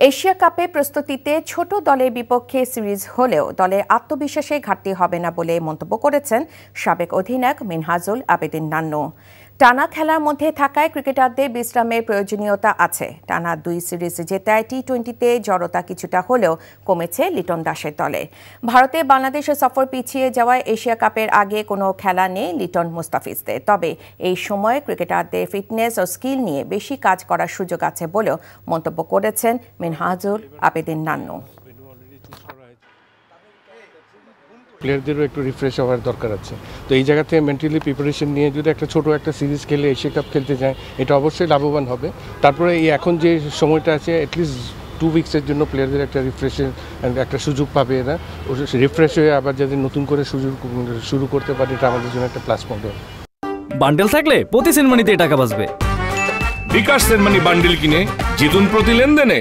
Asia কাপে প্রস্তুতিতে ছোট দলের বিপক্ষে সিরিজ হলেও দলের আত্মবিশ্বাসে ঘাটতি হবে না বলে মন্তব্য করেছেন সাবেক অধিনায়ক মিনহাজুল আবেদিন নান্নু। টানা খেলার মধ্যে থাকায় ক্রিকেটারদের বিশ্রামের প্রয়োজনীয়তা আছে। টানা 2 সিরিজ জেতায় টি-20তে জড়তা কিছুটা হলেও কমেছে লিটন দাসের দলে। ভারতে বাংলাদেশের সফর পিছিয়ে যাওয়ায় এশিয়া কাপের আগে কোনো খেলা নেই লিটন মুস্তাফিজদের। তবে এই সময়ে ক্রিকেটারদের ফিটনেস ও স্কিল নিয়ে বেশি কাজ করার সুযোগ আছে বলেও মন্তব্য করেছেন মিনহাজুল আবেদিন নান্নু। প্লেয়ারদেরও একটু রিফ্রেশ হওয়ার দরকার আছে। তো এই জায়গা থেকে মেন্টালি প্রিপারেশন নিয়ে যদি একটা ছোট একটা সিরিজ খেলে এশিয়া কাপ খেলতে যায়, এটা অবশ্যই লাভবান হবে। তারপরে এই এখন যে সময়টা আছে অ্যাটলিস্ট 2 উইকসের জন্য প্লেয়ারদের একটা রিফ্রেশের একটা সুযোগ পাবে। এরা রিফ্রেশ হয়ে আবার যদি নতুন করে শুরু করতে পারে, এটা আমাদের জন্য একটা প্লাস পয়েন্ট হবে। বান্ডেল থাকলে প্রতি সেনমানিতে টাকা বাঁচবে। বিকাশ সেনমানি বান্ডেল কিনে জিতুন প্রতি লেনদেনে।